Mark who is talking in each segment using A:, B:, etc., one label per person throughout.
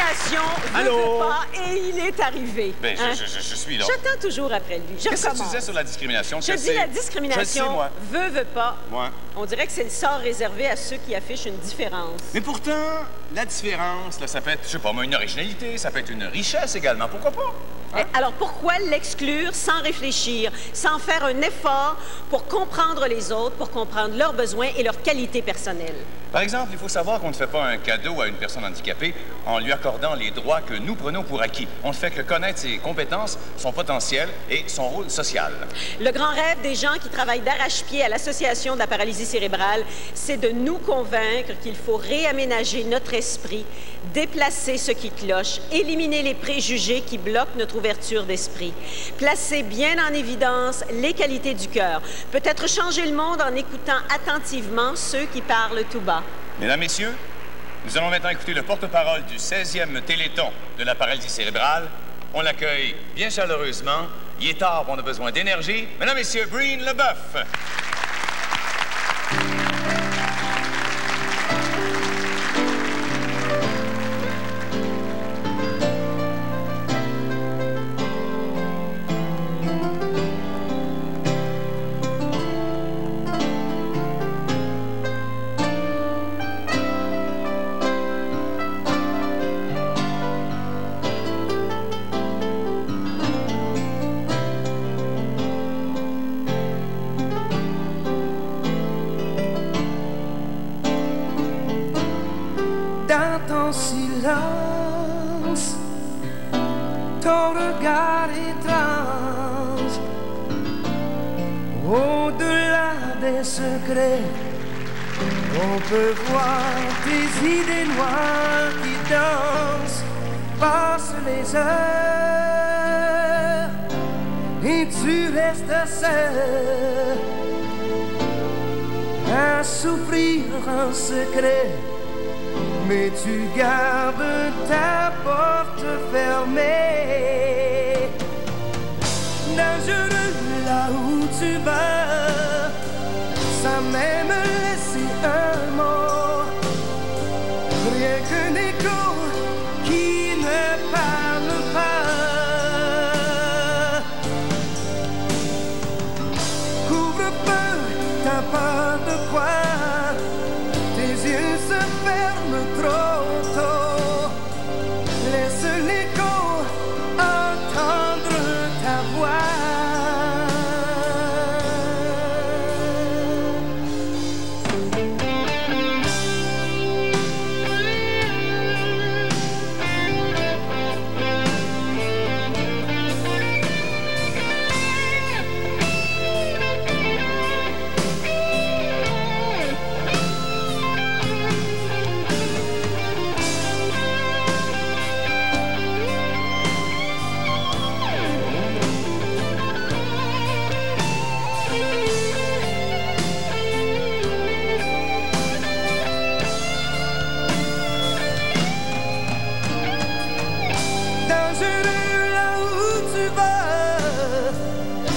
A: réanimation,
B: Allô?
A: veut pas, et il est arrivé.
B: Ben,
A: Hein?
B: je suis là.
A: J'attends toujours après lui. Je
B: Qu'est-ce que tu
A: recommence.
B: disais sur la discrimination?
A: Je dis la discrimination,
B: Je le sais, moi.
A: veut pas.
B: Moi.
A: On dirait que c'est le sort réservé à ceux qui affichent une différence.
B: Mais pourtant, la différence, là, ça peut être, je sais pas, moi, une originalité, ça peut être une richesse également. Pourquoi pas? Hein?
A: Alors pourquoi l'exclure sans réfléchir, sans faire un effort pour comprendre les autres, pour comprendre leurs besoins et leurs qualités personnelles?
B: Par exemple, il faut savoir qu'on ne fait pas un cadeau à une personne handicapée en lui accordant les droits que nous prenons pour acquis. On ne fait que connaître ses compétences, son potentiel et son rôle social.
A: Le grand rêve des gens qui travaillent d'arrache-pied à l'Association de la paralysie cérébrale, c'est de nous convaincre qu'il faut réaménager notre esprit, déplacer ce qui cloche, éliminer les préjugés qui bloquent notre ouverture d'esprit, placer bien en évidence les qualités du cœur, peut-être changer le monde en écoutant attentivement ceux qui parlent tout bas.
B: Mesdames, Messieurs, nous allons maintenant écouter le porte-parole du 16e Téléthon de la paralysie cérébrale. On l'accueille bien chaleureusement. Il est tard, on a besoin d'énergie. Mesdames, Messieurs, Breen Leboeuf.
C: Dans ton silence, ton regard étrange, au-delà des secrets, on peut voir tes idées noires qui dansent, passent les heures, et tu restes seul à souffrir en secret. Mais tu gardes ta porte fermée. Dangereux là où tu vas, sans même laisser un mot. Rien qu'un écho qui ne parle pas. Couvre-feu, t'as peur de quoi? Tes yeux se ferment trop tôt. Laisse l'écho entendre ta voix.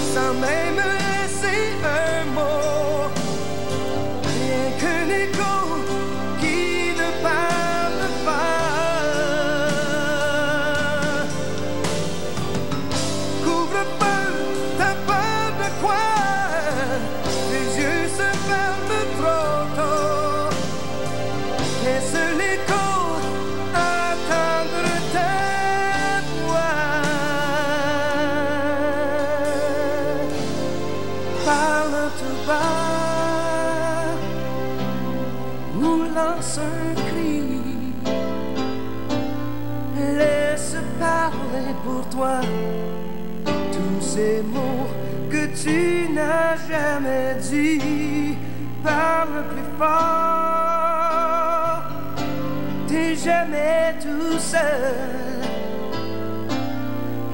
C: Sans même laisser un mot, rien qu'un écho qui ne parle pas. Couvre-feu, t'as peur de quoi? Tes yeux se ferment trop tôt. Laisse l'écho entendre ta voix. Parle tout bas ou lance un cri. Laisse parler pour toi tous ces mots que tu n'as jamais dit. Parle plus fort, t'es jamais tout seul.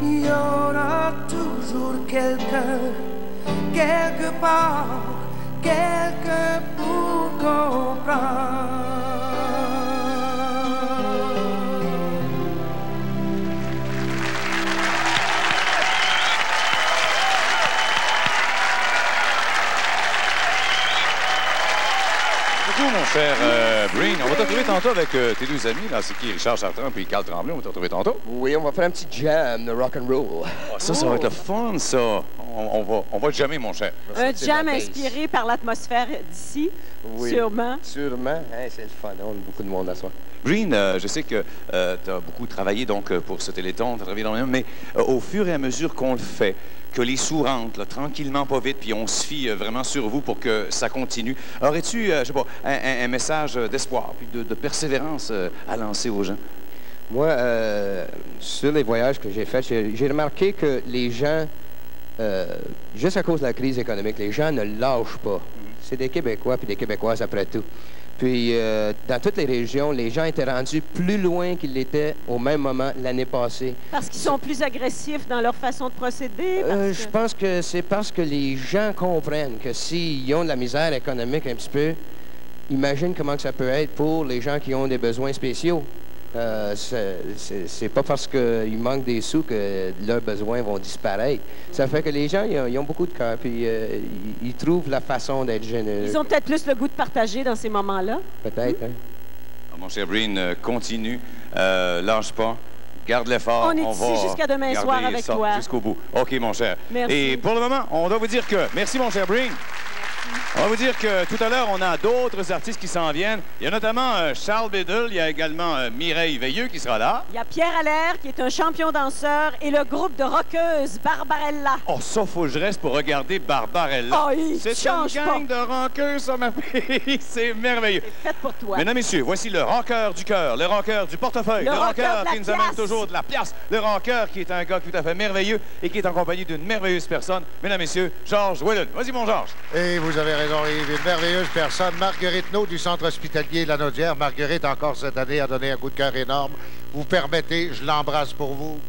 C: Il y aura toujours quelqu'un quelque part, quelqu'un pour comprendre.
D: Beaucoup. mon cher Breen. On va te retrouver tantôt avec tes deux amis, là. C'est qui, Richard Chartrand puis Carl Tremblay. On va te retrouver tantôt.
E: Oui, on va faire un petit jam de rock'n'roll.
D: Oh, ça va être le fun, ça. On va jammer, mon cher.
A: Un jam inspiré par l'atmosphère d'ici,
E: Oui,
A: sûrement.
E: Sûrement. Hey, c'est le fun. On a beaucoup de monde à soi.
D: Breen, je sais que tu as beaucoup travaillé donc, pour ce Téléthon, tu as travaillé énormément, mais au fur et à mesure qu'on le fait, que les sous rentrent, là, tranquillement, pas vite, puis on se fie vraiment sur vous pour que ça continue, aurais-tu, je sais pas, un message d'espoir, puis de persévérance à lancer aux gens?
E: Moi, sur les voyages que j'ai faits, j'ai remarqué que les gens, juste à cause de la crise économique, les gens ne lâchent pas. C'est des Québécois puis des Québécoises après tout. Puis, dans toutes les régions, les gens étaient rendus plus loin qu'ils l'étaient au même moment l'année passée.
A: Parce qu'ils sont plus agressifs dans leur façon de procéder?
E: Je pense que c'est parce que les gens comprennent que s'ils ont de la misère économique un petit peu, imagine comment que ça peut être pour les gens qui ont des besoins spéciaux. C'est pas parce qu'il manque des sous que leurs besoins vont disparaître. Ça fait que les gens, ils ont beaucoup de cœur, puis ils trouvent la façon d'être généreux.
A: Ils ont peut-être plus le goût de partager dans ces moments-là.
E: Peut-être, hein?
D: Mon cher Breen, continue, lâche pas. Garde l'effort.
A: On est ici jusqu'à demain soir avec toi.
D: Jusqu'au bout. OK, mon cher.
A: Merci.
D: Et pour le moment, on doit vous dire que... Merci, mon cher Breen. On va vous dire que tout à l'heure, on a d'autres artistes qui s'en viennent. Il y a notamment Charles Biddle, il y a également Mireille Veilleux qui sera là.
A: Il y a Pierre Allaire, qui est un champion danseur, et le groupe de rockeuses Barbarella.
D: Oh, ça, faut que je reste pour regarder Barbarella.
A: Oh,
D: c'est une gang de rockeuses, ça, ma fille. C'est merveilleux.
A: C'est fait pour toi.
D: Mesdames, messieurs, voici le rocker du cœur, le rocker du portefeuille, le rocker qui nous amène toujours de la pièce, le rocker qui est un gars tout à fait merveilleux et qui est en compagnie d'une merveilleuse personne. Mesdames, messieurs, Georges Whedon. Vas-y, mon Georges.
F: Et vous avez raison, Yves, une merveilleuse personne, Marguerite Naud du Centre hospitalier Lanaudière. Marguerite, encore cette année, a donné un coup de cœur énorme. Vous permettez, je l'embrasse pour vous.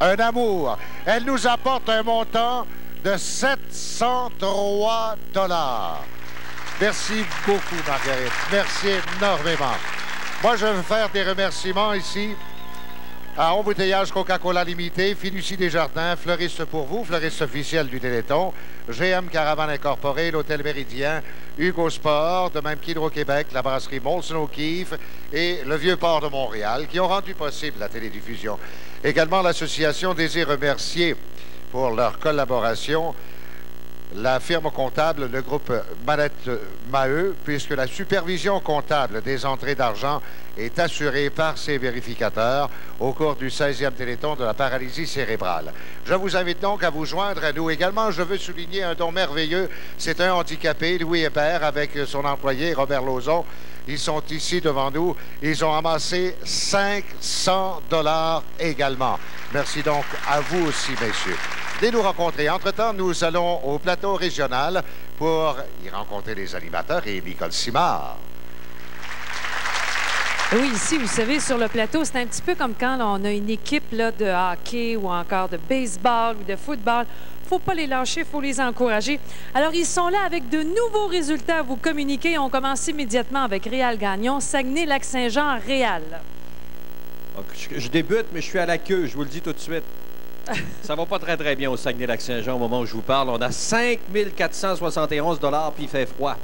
F: Un amour. Elle nous apporte un montant de 703 $. Merci beaucoup, Marguerite. Merci énormément. Moi, je veux faire des remerciements ici à Embouteillage Coca-Cola Limité, Finucie Desjardins, fleuriste pour vous, fleuriste officiel du Téléthon, GM Caravane Incorporée, l'Hôtel Méridien, Hugo Sport, de même qu'Hydro-Québec, la brasserie Molson O'Keeffe et le Vieux-Port de Montréal, qui ont rendu possible la télédiffusion. Également, l'association désire remercier pour leur collaboration la firme comptable, le groupe Manette Maheu, puisque la supervision comptable des entrées d'argent est assurée par ces vérificateurs au cours du 16e Téléthon de la paralysie cérébrale. Je vous invite donc à vous joindre à nous. Également, je veux souligner un don merveilleux. C'est un handicapé, Louis Hébert, avec son employé Robert Lauzon. Ils sont ici devant nous. Ils ont amassé 500 $ également. Merci donc à vous aussi, messieurs. Dès nous rencontrer. Entre-temps, nous allons au plateau régional pour y rencontrer les animateurs et Nicole Simard.
G: Oui, ici, vous savez, sur le plateau, c'est un petit peu comme quand là, on a une équipe là, de hockey ou encore de baseball ou de football. Il ne faut pas les lâcher, il faut les encourager. Alors, ils sont là avec de nouveaux résultats à vous communiquer. On commence immédiatement avec Réal Gagnon, Saguenay-Lac-Saint-Jean, Réal.
H: Je débute, mais je suis à la queue, je vous le dis tout de suite. Ça va pas très, très bien au Saguenay-Lac-Saint-Jean au moment où je vous parle. On a 5 471 $ puis il fait froid.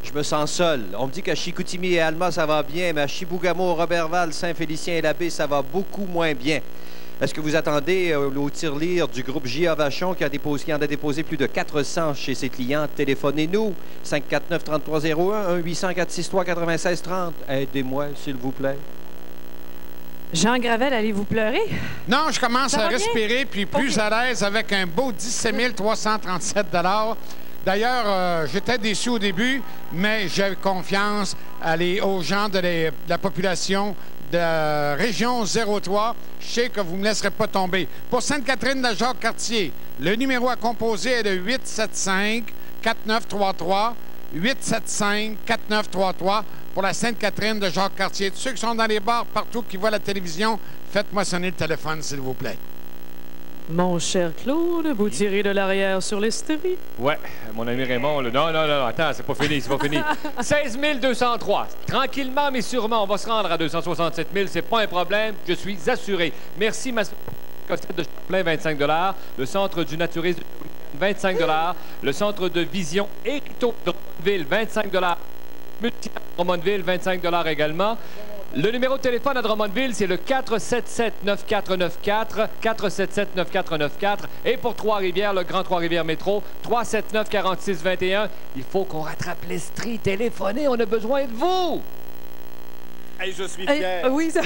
H: Je me sens seul. On me dit qu'à Chicoutimi et Alma, ça va bien, mais à Chibougamau, Robertval, Saint-Félicien et Labbé, ça va beaucoup moins bien. Est-ce que vous attendez au tirelire du groupe J.A. Vachon qui en a déposé plus de 400 chez ses clients? Téléphonez-nous, 549-3301, 1-800-463-9630. Aidez-moi, s'il vous plaît.
G: Jean Gravel, allez-vous pleurer?
I: Non, je commence à respirer,
G: bien?
I: puis plus à l'aise avec un beau 17 337 $. D'ailleurs, j'étais déçu au début, mais j'ai confiance aux gens de la population de région 03. Je sais que vous ne me laisserez pas tomber. Pour Sainte-Catherine de Jacques-Cartier, le numéro à composer est de 875-4933. 875-4933 pour la Sainte-Catherine de Jacques-Cartier. Tous ceux qui sont dans les bars partout, qui voient la télévision, faites-moi sonner le téléphone, s'il vous plaît.
G: Mon cher Claude, vous tirez de l'arrière sur l'hystérie.
J: Ouais, mon ami Raymond, non, attends, c'est pas fini, c'est pas fini. 16 203. Tranquillement, mais sûrement, on va se rendre à 267 000, c'est pas un problème, je suis assuré. Merci, ma Cossette de Champlain, 25 $. Le Centre du naturisme, 25 $. Le Centre de vision Hérito de Ville, 25 $. Drummondville, 25 $ également. Le numéro de téléphone à Drummondville, c'est le 477-9494, 477-9494. Et pour Trois-Rivières, le Grand Trois-Rivières Métro, 379-4621. Il faut qu'on rattrape l'Estrie. Téléphonez, on a besoin de vous!
K: Hey, je suis fier.
G: Oui, c'est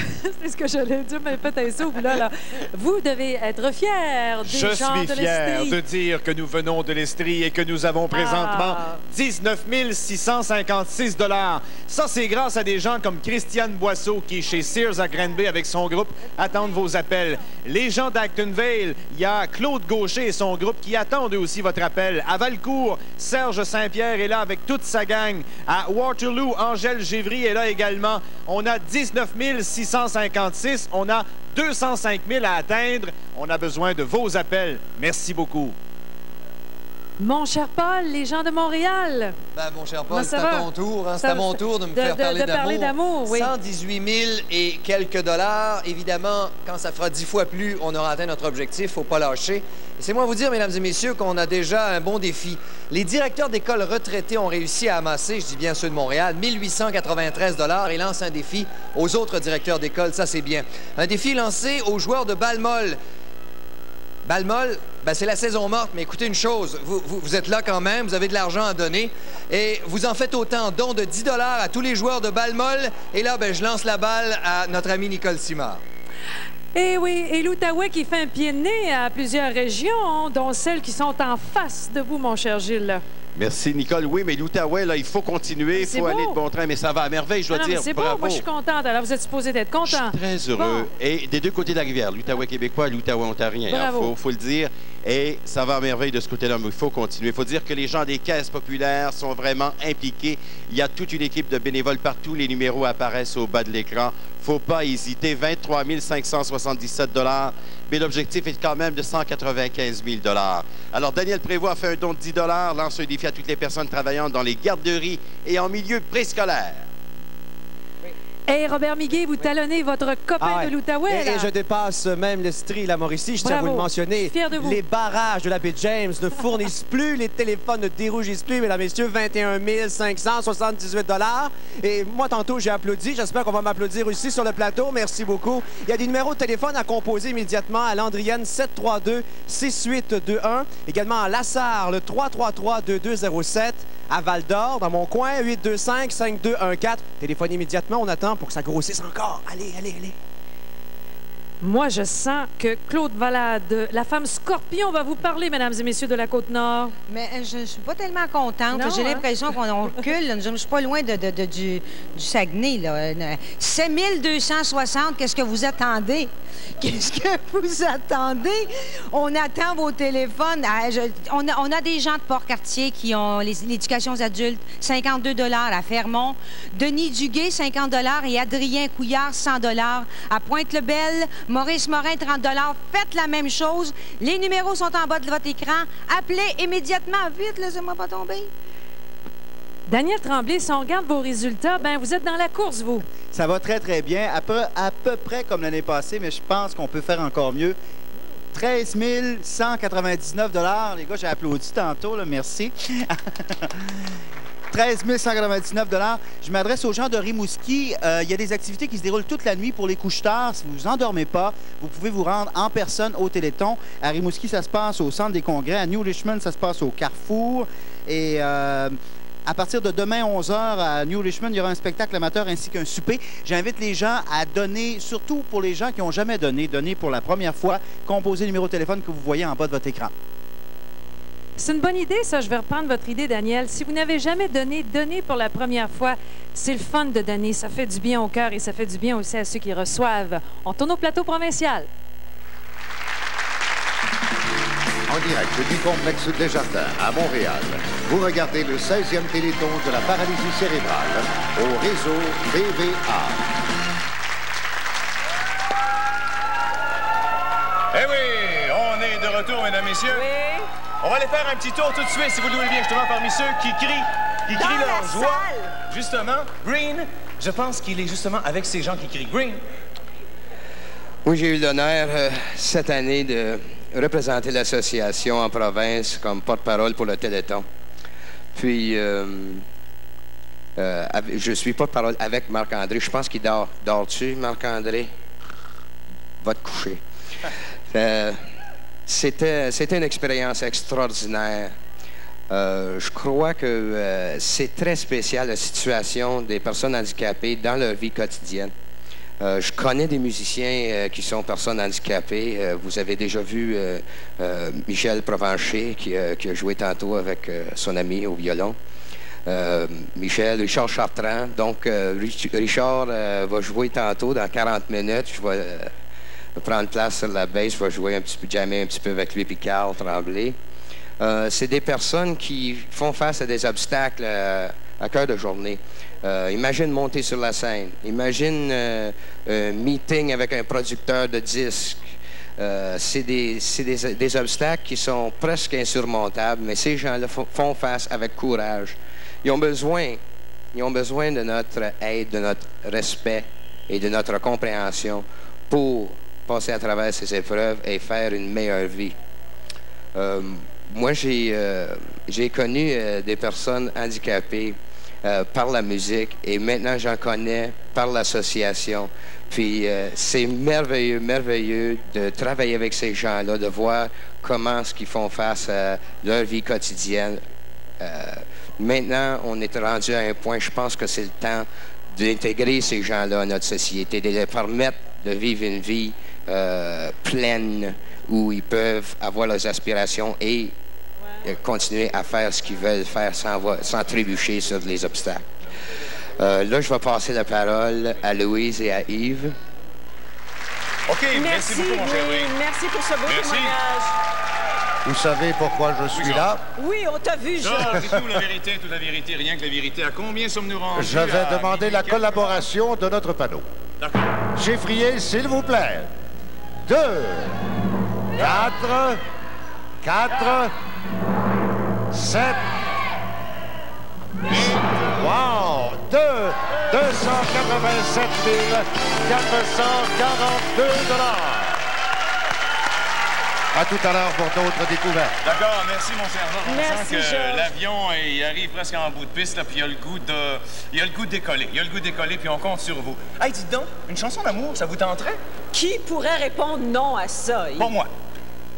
G: ce que j'allais dire, mais peut-être ça, là. Vous devez être fier des gens de l'Estrie.
K: Je suis fier de dire que nous venons de l'Estrie et que nous avons présentement 19 656 $. Ça, c'est grâce à des gens comme Christiane Boisseau qui est chez Sears à Granby avec son groupe attendent vos appels. Les gens d'Actonville, il y a Claude Gaucher et son groupe qui attendent eux aussi votre appel. À Valcourt, Serge Saint-Pierre est là avec toute sa gang. À Waterloo, Angèle Givry est là également. On a 19 656. On a 205 000 à atteindre. On a besoin de vos appels. Merci beaucoup.
G: Mon cher Paul, les gens de Montréal.
L: Ben, mon cher Paul, c'est à ton tour. Hein? C'est à mon tour de me faire parler d'amour.
G: Oui.
L: 118 000 et quelques dollars. Évidemment, quand ça fera 10 fois plus, on aura atteint notre objectif. Il ne faut pas lâcher. Laissez-moi vous dire, mesdames et messieurs, qu'on a déjà un bon défi. Les directeurs d'école retraités ont réussi à amasser, je dis bien ceux de Montréal, 1893 $ et lancent un défi aux autres directeurs d'école. Ça, c'est bien. Un défi lancé aux joueurs de Balmol. Balmol, ben c'est la saison morte, mais écoutez une chose, vous êtes là quand même, vous avez de l'argent à donner, et vous en faites autant, don de 10 $ à tous les joueurs de Balmol, et là, ben, je lance la balle à notre ami Nicole Simard.
G: Et oui, et l'Outaouais qui fait un pied de nez à plusieurs régions, dont celles qui sont en face de vous, mon cher Gilles.
D: Merci, Nicole. Oui, mais l'Outaouais, là, il faut continuer, il faut aller de bon train, mais ça va à merveille, je dois dire.
G: C'est beau, moi, je suis contente. Alors, vous êtes supposé d'être content.
D: Je suis très heureux. Bon. Et des deux côtés de la rivière, l'Outaouais québécois et l'Outaouais ontarien. Il faut le dire. Et ça va à merveille de ce côté-là, mais il faut continuer. Il faut dire que les gens des caisses populaires sont vraiment impliqués. Il y a toute une équipe de bénévoles partout. Les numéros apparaissent au bas de l'écran. Il ne faut pas hésiter. 23 577 $. Mais l'objectif est quand même de 195 000 $. Alors, Daniel Prévost a fait un don de 10 $, lance un défi à toutes les personnes travaillant dans les garderies et en milieu préscolaire.
G: Et Robert Miguet, vous talonnez votre copain de l'Outaouais.
H: Et je dépasse même l'Estrie, la Mauricie. Je tiens à vous le mentionner.
G: Fier de vous.
H: Les barrages de la baie James ne fournissent plus, les téléphones ne dérougissent plus, mesdames et messieurs, 21 578 $. Et moi, tantôt, j'ai applaudi. J'espère qu'on va m'applaudir aussi sur le plateau. Merci beaucoup. Il y a des numéros de téléphone à composer immédiatement à Landrienne 732-6821. Également à Lassar, le 333-2207. À Val-d'Or, dans mon coin, 825-5214. Téléphone immédiatement, on attend pour que ça grossisse encore. Allez, allez, allez.
G: Moi, je sens que Claude Valade, la femme scorpion, va vous parler, mesdames et messieurs de la Côte-Nord.
M: Mais je suis pas tellement contente. J'ai l'impression qu'on recule. Je ne suis pas loin du Saguenay. Là. 7260, qu'est-ce que vous attendez? Qu'est-ce que vous attendez? On attend vos téléphones. On a des gens de Port-Cartier qui ont l'éducation aux adultes, 52 $ à Fermont. Denis Duguay, 50 $ et Adrien Couillard, 100 $ à Pointe-le-Bel. Maurice Morin, 30 $. Faites la même chose. Les numéros sont en bas de votre écran. Appelez immédiatement. Vite, laissez-moi pas tomber.
G: Daniel Tremblay, si on regarde vos résultats, ben vous êtes dans la course, vous.
N: Ça va très, très bien. À peu près comme l'année passée, mais je pense qu'on peut faire encore mieux. 13 199 $. Les gars, j'ai applaudi tantôt, là, merci. 13 199 $. Je m'adresse aux gens de Rimouski. Il y a des activités qui se déroulent toute la nuit pour les couches-tard. Si vous ne vous endormez pas, vous pouvez vous rendre en personne au Téléthon. À Rimouski, ça se passe au Centre des Congrès. À New Richmond, ça se passe au Carrefour. Et à partir de demain, 11h, à New Richmond, il y aura un spectacle amateur ainsi qu'un souper. J'invite les gens à donner, surtout pour les gens qui n'ont jamais donné pour la première fois, composez le numéro de téléphone que vous voyez en bas de votre écran.
G: C'est une bonne idée, ça. Je vais reprendre votre idée, Daniel. Si vous n'avez jamais donné, donnez pour la première fois. C'est le fun de donner. Ça fait du bien au cœur et ça fait du bien aussi à ceux qui reçoivent. On tourne au plateau provincial.
F: En direct du complexe Desjardins à Montréal, vous regardez le 16e Téléthon de la paralysie cérébrale au réseau TVA.
B: Eh oui, on est de retour, mesdames, messieurs. Oui. On va aller faire un petit tour tout de suite, si vous le voulez bien, justement, parmi ceux qui crient leur joie. Justement, Green, je pense qu'il est justement avec ces gens qui crient. Green.
E: Oui, j'ai eu l'honneur cette année de représenter l'association en province comme porte-parole pour le Téléthon. Puis, je ne suis pas parole avec Marc-André. Je pense qu'il dort. Dors-tu, Marc-André? Va te coucher. C'était une expérience extraordinaire. Je crois que c'est très spécial la situation des personnes handicapées dans leur vie quotidienne. Je connais des musiciens qui sont personnes handicapées. Vous avez déjà vu Michel Provencher qui a joué tantôt avec son ami au violon. Richard Chartrand. Donc, Richard va jouer tantôt dans 40 minutes. Je vais prendre place sur la basse, je vais jouer un petit peu, jammer un petit peu avec lui puis Carl Tremblay. C'est des personnes qui font face à des obstacles à cœur de journée. Imagine monter sur la scène. Imagine un meeting avec un producteur de disques. C'est des obstacles qui sont presque insurmontables, mais ces gens-là font face avec courage. Ils ont besoin de notre aide, de notre respect et de notre compréhension pour passer à travers ces épreuves et faire une meilleure vie. Moi, j'ai connu des personnes handicapées par la musique et maintenant j'en connais par l'association. Puis c'est merveilleux, merveilleux de travailler avec ces gens-là, de voir comment ce qu'ils font face à leur vie quotidienne. Maintenant, on est rendu à un point, je pense que c'est le temps d'intégrer ces gens-là à notre société, de leur permettre de vivre une vie pleine où ils peuvent avoir leurs aspirations et continuer à faire ce qu'ils veulent faire sans trébucher sur les obstacles. Là, je vais passer la parole à Louise et à Yves.
B: OK, merci beaucoup, mon chéri.
A: Merci pour ce beau témoignage.
F: Vous savez pourquoi je suis là?
A: Oui, on t'a vu,
B: Georges. C'est toute la vérité, rien que la vérité. À combien sommes-nous rendus?
F: Je vais demander la collaboration de notre panneau.
B: D'accord.
F: Chiffrier, s'il vous plaît. 2, 4, 7. Wow! 287 442 $. À tout à l'heure pour d'autres découvertes.
B: D'accord, merci mon cher Georges. On
A: Merci,
B: sent que
A: Georges.
B: l'avion il arrive presque en bout de piste, là, puis il a le goût de décoller. Il a le goût de décoller, puis on compte sur vous. Hey, dites donc, une chanson d'amour, ça vous tenterait?
A: Qui pourrait répondre non à ça?
B: Pour moi.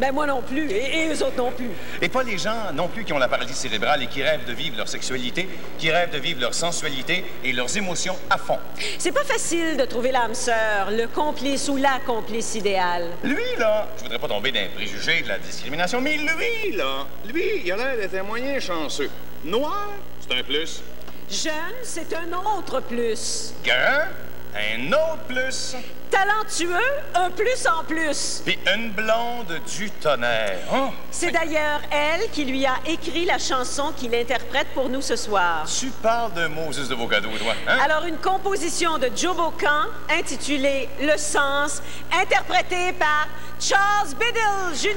A: Ben moi non plus, et eux autres non plus.
B: Et pas les gens non plus qui ont la paralysie cérébrale et qui rêvent de vivre leur sexualité, qui rêvent de vivre leur sensualité et leurs émotions à fond.
A: C'est pas facile de trouver l'âme sœur, le complice ou la complice idéale.
B: Lui, là, je voudrais pas tomber dans les préjugés de la discrimination, mais lui, il a l'air d'être un moyen chanceux. Noir, c'est un plus.
A: Jeune, c'est un autre plus.
B: Grand, un autre plus.
A: Talentueux, un plus en plus.
B: Puis une blonde du tonnerre. Oh,
A: c'est d'ailleurs elle qui lui a écrit la chanson qu'il interprète pour nous ce soir.
B: Tu parles de Moses de vos cadeaux, toi, hein?
A: Alors, une composition de Joe Bocan intitulée « Le sens », interprétée par Charles Biddle Jr.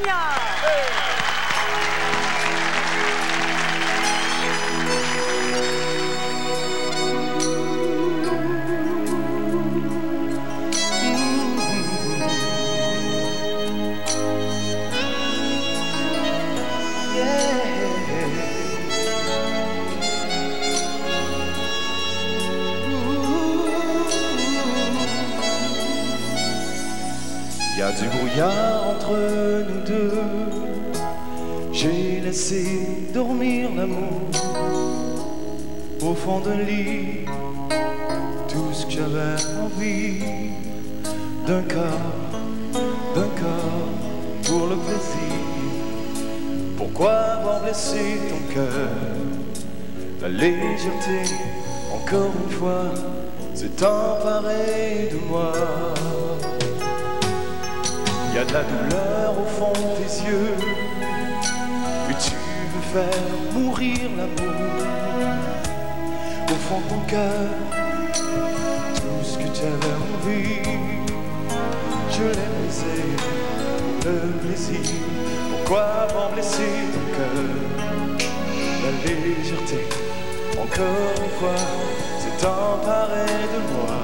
O: Il y a du brouillard entre nous deux. J'ai laissé dormir l'amour au fond d'un lit. Tout ce que j'avais envie d'un corps pour le plaisir. Pourquoi avoir blessé ton cœur? La légèreté, encore une fois, s'est emparée de moi. Il y a de la douleur au fond de tes yeux, et tu veux faire mourir l'amour. Au fond de ton cœur, tout ce que tu avais envie, je l'ai brisé pour le plaisir. Pourquoi avoir blessé ton cœur? La légèreté, encore une fois, s'est emparée de moi.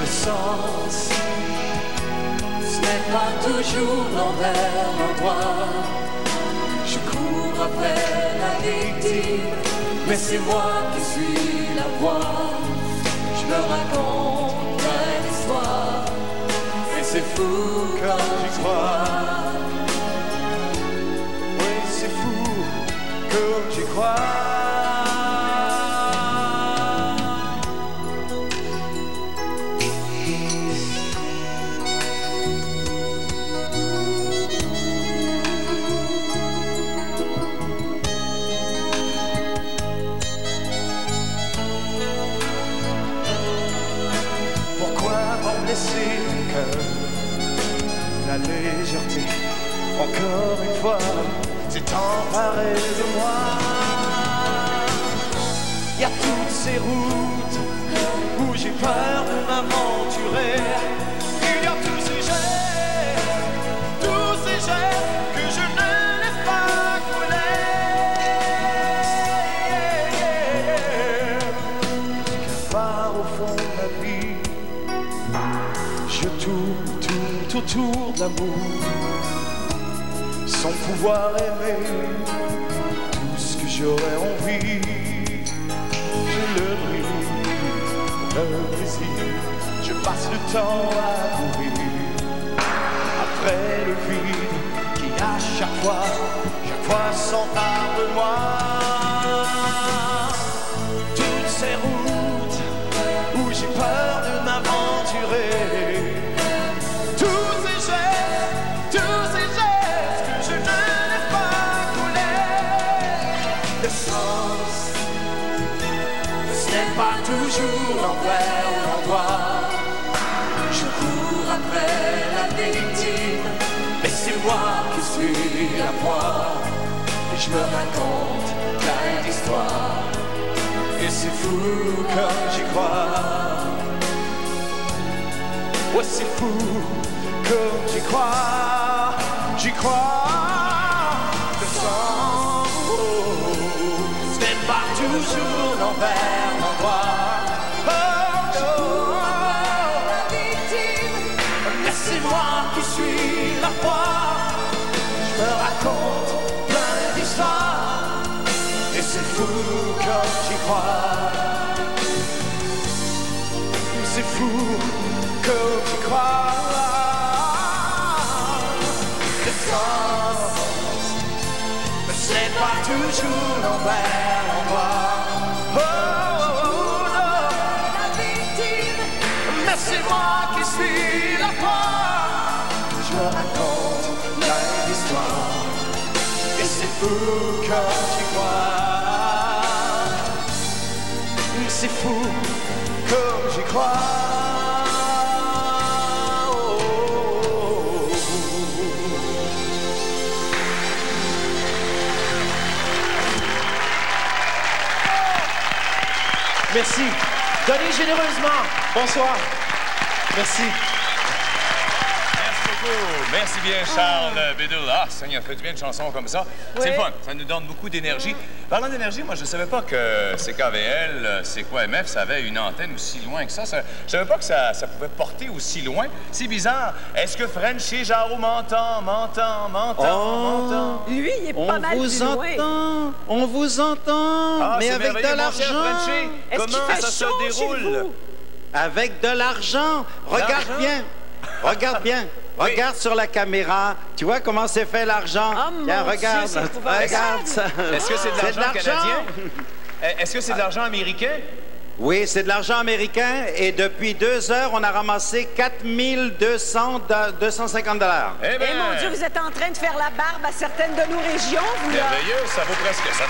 O: Le sens n'est pas toujours l'envers l'endroit. Je cours après la victime, Mais c'est moi qui suis la voix. Je me raconte une histoire. Et c'est fou quand j'y crois. Oui, c'est fou quand j'y crois. Le cœur, la légèreté, encore une fois, s'est emparé de moi. Il y a toutes ces routes où j'ai peur de m'aventurer. Il y a tous ces gestes que je ne laisse pas couler. Qu'un phare au fond de la vie. Je tourne autour de l'amour, sans pouvoir aimer tout ce que j'aurais envie. Je le brille, le plaisir, je passe le temps à courir après le vide qui à chaque fois s'empare de moi. Toutes ces routes où j'ai peur de m'aventurer. Pas toujours l'envers ou l'endroit. Je cours après la victime, mais c'est moi qui suis la proie. Et je me raconte plein d'histoires. Et c'est fou quand j'y crois. Ouais, c'est fou quand j'y crois. J'y crois. Le sang, ce n'est pas toujours l'envers. C'est moi qui suis la proie. Je me raconte plein d'histoires. Et c'est fou quand j'y crois. C'est fou quand j'y crois. Le sens, mais c'est pas toujours l'envers l'endroit. C'est moi qui suis la proie. Je me raconte plein d'histoires. Et c'est fou quand j'y crois. C'est fou comme j'y crois. Merci. Donnez généreusement. Bonsoir. Merci.
B: Merci beaucoup. Merci bien, Charles Bédul. Ah, ça y a fait du bien de chansons comme ça. Oui. C'est le fun. Ça nous donne beaucoup d'énergie. Parlant d'énergie, moi, je ne savais pas que CKVL, CKMF, ça avait une antenne aussi loin que ça. Je ne savais pas que ça pouvait porter aussi loin. C'est bizarre. Est-ce que Frenchy Jarreau m'entend?
A: Lui, il est pas mal plus loin.
N: On vous entend.
B: Ah,
N: mais avec de l'argent.
B: Comment ça se déroule?
N: Avec de l'argent. Regarde bien. Regarde bien. Oui. Regarde sur la caméra. Tu vois comment c'est fait l'argent?
A: Oh,
N: tiens, regarde. Regarde ça.
B: Est-ce que c'est de l'argent canadien? Est-ce que c'est de l'argent américain?
N: Oui, c'est de l'argent américain. Et depuis 2 heures, on a ramassé 4 250 $.
A: Eh mon Dieu, vous êtes en train de faire la barbe à certaines de nos régions, vous là.
B: Merveilleux, ça vaut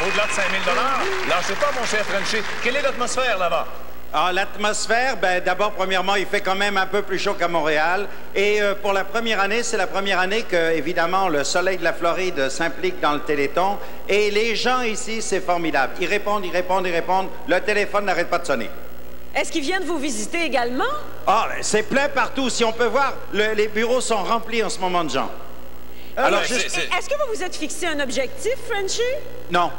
B: au-delà de 5 000 $. Lâchez pas, mon cher Frenchy. Quelle est l'atmosphère là-bas?
N: Ah, l'atmosphère, ben, d'abord, premièrement, il fait quand même un peu plus chaud qu'à Montréal. Et pour la première année, c'est la première année que, évidemment, le soleil de la Floride s'implique dans le Téléthon. Et les gens ici, c'est formidable. Ils répondent. Le téléphone n'arrête pas de sonner.
A: Est-ce qu'ils viennent vous visiter également?
N: Ah, c'est plein partout. Si on peut voir, les bureaux sont remplis en ce moment de gens.
A: Alors, est-ce que vous vous êtes fixé un objectif, Frenchy?
N: Non.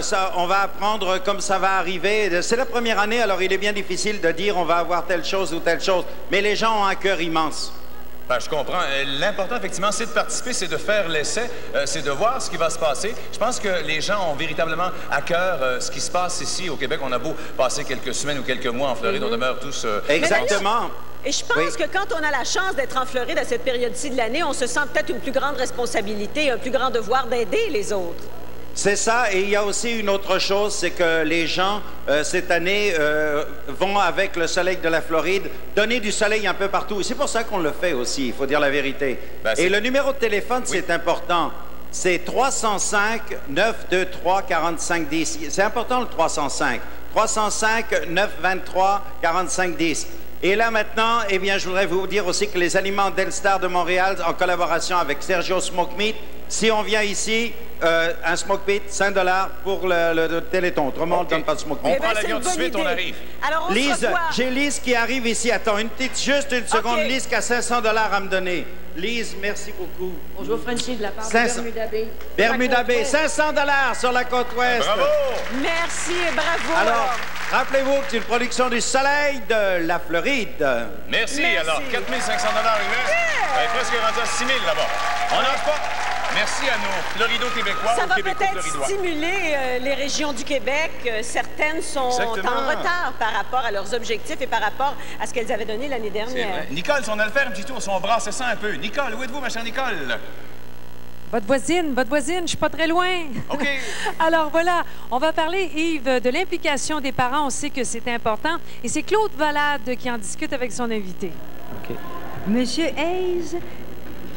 N: Ça, on va apprendre comme ça va arriver. C'est la première année, alors il est bien difficile de dire on va avoir telle chose ou telle chose. Mais les gens ont un cœur immense.
B: Ben, je comprends. L'important, effectivement, c'est de participer, c'est de faire l'essai, c'est de voir ce qui va se passer. Je pense que les gens ont véritablement à cœur ce qui se passe ici au Québec. On a beau passer quelques semaines ou quelques mois en Floride, on demeure tous...
N: Exactement.
A: Et je pense que quand on a la chance d'être en Floride à cette période-ci de l'année, on se sent peut-être une plus grande responsabilité, un plus grand devoir d'aider les autres.
N: C'est ça, et il y a aussi une autre chose, c'est que les gens, cette année, vont, avec le soleil de la Floride, donner du soleil un peu partout. Et c'est pour ça qu'on le fait aussi, il faut dire la vérité. Et le numéro de téléphone, c'est important. C'est 305-923-4510. C'est important, le 305. 305-923-4510. Et là, maintenant, eh bien, je voudrais vous dire aussi que les aliments Delstar de Montréal, en collaboration avec Sergio Smoke Meat, si on vient ici, un smoke meat, 5 $ pour le Téléthon. Autrement, on ne donne pas de smoke meat.
B: On prend l'avion tout de suite, on arrive.
A: Alors, on
N: Lise, j'ai Lise qui arrive ici. Attends, juste une seconde. Lise qui a 500 $ à me donner. Lise, merci beaucoup.
P: Bonjour, Frenchie, de la part de Bermuda Bay.
N: Bermuda Bay, 500 $, sur la côte ouest.
B: Bravo!
A: Merci et bravo.
N: Alors, rappelez-vous que c'est une production du soleil de la Floride.
B: Merci. Alors, 4 500 $ US. Presque rendu à 6 000 là-bas. On n'arrête pas. Merci à nos Florido-Québécois.
A: Ça va peut-être stimuler les régions du Québec. Certaines sont en retard par rapport à leurs objectifs et par rapport à ce qu'elles avaient donné l'année dernière.
B: Nicole, si on allait faire un petit tour, si on brasse ça un peu. Nicole, où êtes-vous, ma chère Nicole?
G: Votre voisine, je suis pas très loin.
B: OK.
G: Alors voilà, on va parler, Yves, de l'implication des parents. On sait que c'est important. Et c'est Claude Valade qui en discute avec son invité.
Q: OK.
R: Monsieur Hayes,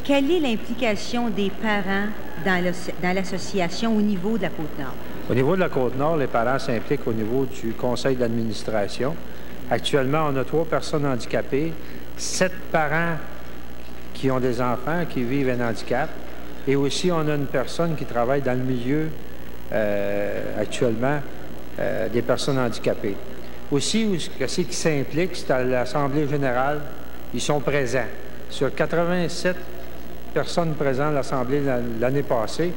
R: quelle est l'implication des parents dans l'association au niveau de la Côte-Nord?
Q: Au niveau de la Côte-Nord, les parents s'impliquent au niveau du conseil d'administration. Actuellement, on a 3 personnes handicapées, 7 parents qui ont des enfants qui vivent un handicap. Et aussi, on a une personne qui travaille dans le milieu actuellement des personnes handicapées. Aussi, ce qui s'implique, c'est à l'Assemblée générale, ils sont présents. Sur 87 personnes présentes à l'Assemblée l'année passée,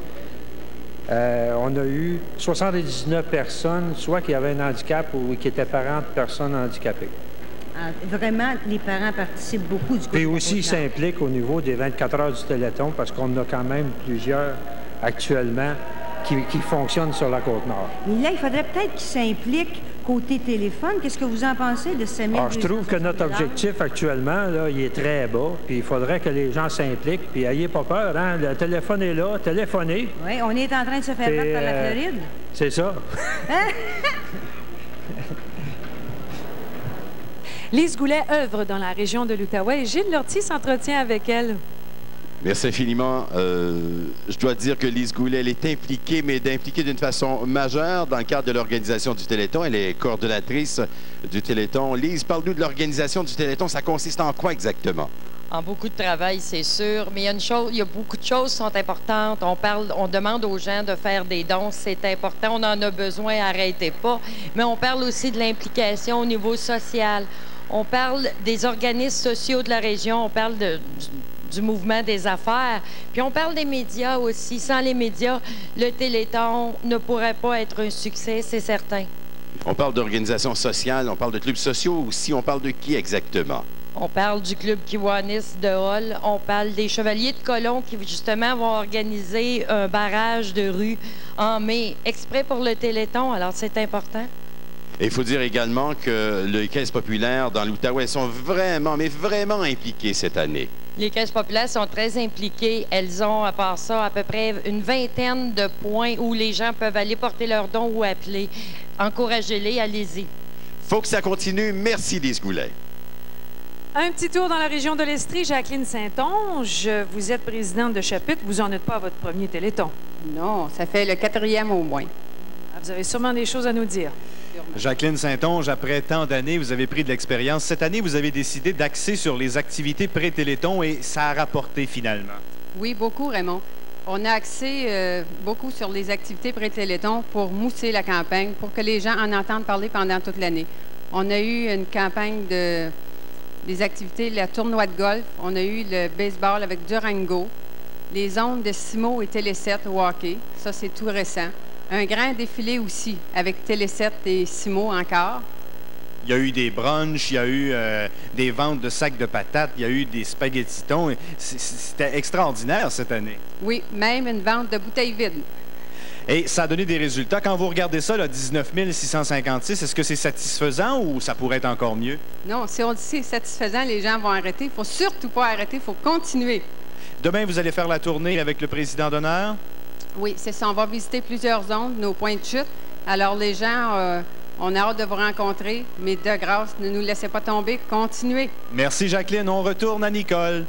Q: on a eu 79 personnes, soit qui avaient un handicap ou qui étaient parents de personnes handicapées.
R: Vraiment, les parents participent beaucoup du côté.
Q: Et aussi, ils s'impliquent au niveau des 24 heures du Téléthon, parce qu'on a quand même plusieurs actuellement qui fonctionnent sur la Côte-Nord.
R: Mais là, il faudrait peut-être qu'ils s'impliquent côté téléphone. Qu'est-ce que vous en pensez de ces 1200
Q: $? Je trouve que notre objectif actuellement, là, il est très bas, puis il faudrait que les gens s'impliquent, puis n'ayez pas peur, hein? Le téléphone est là, téléphonez.
R: Oui, on est en train de se faire battre par la Floride.
Q: C'est ça.
G: Lise Goulet œuvre dans la région de l'Outaouais et Gilles Lortie s'entretient avec elle.
S: Merci infiniment. Je dois dire que Lise Goulet, elle est impliquée, mais impliquée d'une façon majeure dans le cadre de l'organisation du Téléthon. Elle est coordonnatrice du Téléthon. Lise, parle-nous de l'organisation du Téléthon. Ça consiste en quoi exactement?
P: En beaucoup de travail, c'est sûr, mais il y a beaucoup de choses qui sont importantes. On demande aux gens de faire des dons, c'est important, on en a besoin, arrêtez pas. Mais on parle aussi de l'implication au niveau social. On parle des organismes sociaux de la région, on parle du mouvement des affaires. Puis on parle des médias aussi. Sans les médias, le Téléthon ne pourrait pas être un succès, c'est certain.
S: On parle d'organisations sociales, on parle de clubs sociaux aussi. On parle de qui exactement?
P: On parle du club Kiwanis de Hall. On parle des Chevaliers de Colomb qui, justement, vont organiser un barrage de rue en mai, exprès pour le Téléthon. Alors, c'est important.
S: Et il faut dire également que les caisses populaires dans l'Outaouais sont vraiment, mais vraiment impliquées cette année.
P: Les caisses populaires sont très impliquées. Elles ont, à part ça, à peu près une vingtaine de points où les gens peuvent aller porter leurs dons ou appeler. Encouragez-les, allez-y.
S: Faut que ça continue. Merci, Lise Goulet.
G: Un petit tour dans la région de l'Estrie. Jacqueline Saint-Onge, vous êtes présidente de chapitre. Vous n'en êtes pas à votre premier Téléthon.
T: Non, ça fait le 4e au moins.
G: Vous avez sûrement des choses à nous dire.
K: Jacqueline Saint-Onge, après tant d'années, vous avez pris de l'expérience. Cette année, vous avez décidé d'axer sur les activités pré-Téléthon et ça a rapporté finalement.
T: Oui, beaucoup, Raymond. On a axé beaucoup sur les activités pré-Téléthon pour mousser la campagne, pour que les gens en entendent parler pendant toute l'année. On a eu une campagne des activités, le tournoi de golf. On a eu le baseball avec Durango, les ondes de Simo et Télé7 au hockey. Ça, c'est tout récent. Un grand défilé aussi avec Télé7 et Simo encore.
K: Il y a eu des brunchs, il y a eu des ventes de sacs de patates, il y a eu des spaghettitons. C'était extraordinaire cette année.
T: Oui, même une vente de bouteilles vides.
K: Et ça a donné des résultats. Quand vous regardez ça, là, 19 656, est-ce que c'est satisfaisant ou ça pourrait être encore mieux?
T: Non, si on dit c'est satisfaisant, les gens vont arrêter. Il ne faut surtout pas arrêter, il faut continuer.
K: Demain, vous allez faire la tournée avec le président d'honneur?
T: Oui, c'est ça. On va visiter plusieurs zones, nos points de chute. Alors, les gens, on a hâte de vous rencontrer, mais de grâce, ne nous laissez pas tomber. Continuez.
K: Merci, Jacqueline. On retourne à Nicole.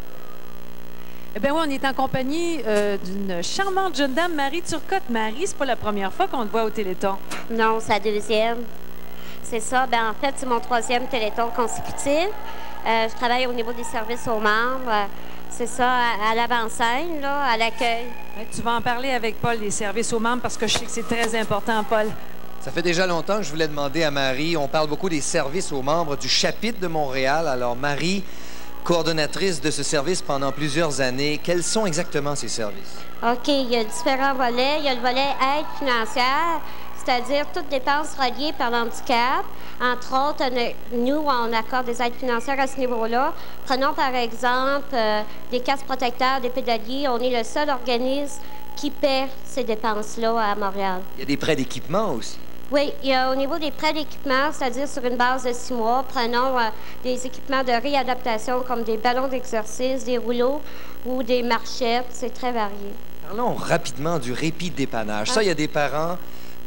G: Eh bien oui, on est en compagnie d'une charmante jeune dame, Marie Turcotte. Marie, c'est pas la première fois qu'on te voit au Téléthon.
U: Non, c'est la deuxième. C'est ça. Bien, en fait, c'est mon 3e Téléthon consécutif. Je travaille au niveau des services aux membres. C'est ça, à l'avant-scène, là, à l'accueil.
G: Tu vas en parler avec Paul, des services aux membres, parce que je sais que c'est très important, Paul.
L: Ça fait déjà longtemps que je voulais demander à Marie. On parle beaucoup des services aux membres du chapitre de Montréal. Alors, Marie, coordonnatrice de ce service pendant plusieurs années, quels sont exactement ces services?
U: OK, il y a différents volets. Il y a le volet aide financière, c'est-à-dire toutes dépenses reliées par l'handicap. Entre autres, nous, on accorde des aides financières à ce niveau-là. Prenons par exemple des casques protecteurs des pédaliers. On est le seul organisme qui paie ces dépenses-là à Montréal.
L: Il y a des prêts d'équipement aussi.
U: Oui, il y a au niveau des prêts d'équipement, c'est-à-dire sur une base de 6 mois, prenons des équipements de réadaptation comme des ballons d'exercice, des rouleaux ou des marchettes. C'est très varié.
L: Parlons rapidement du répit de dépannage. Ça, il y a des parents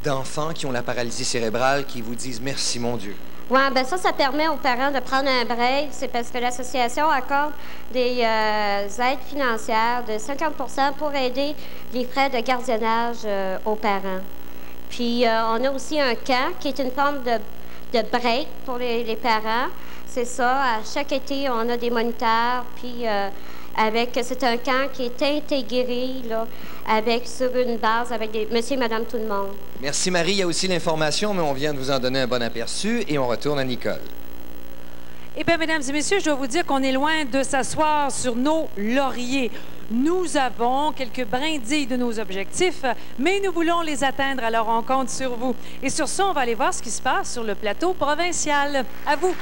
L: d'enfants qui ont la paralysie cérébrale qui vous disent « Merci, mon Dieu ».
U: Oui, bien ça permet aux parents de prendre un break. C'est parce que l'association accorde des aides financières de 50 pour aider les frais de gardiennage aux parents. Puis, on a aussi un camp qui est une forme de break pour les parents. C'est ça. À chaque été, on a des moniteurs. Puis, c'est un camp qui est intégré, là, sur une base avec des monsieur et madame tout le monde.
L: Merci, Marie. Il y a aussi l'information, mais on vient de vous en donner un bon aperçu et on retourne à Nicole.
G: Eh bien, mesdames et messieurs, je dois vous dire qu'on est loin de s'asseoir sur nos lauriers. Nous avons quelques brindilles de nos objectifs, mais nous voulons les atteindre, alors on compte sur vous. Et sur ça, on va aller voir ce qui se passe sur le plateau provincial. À vous!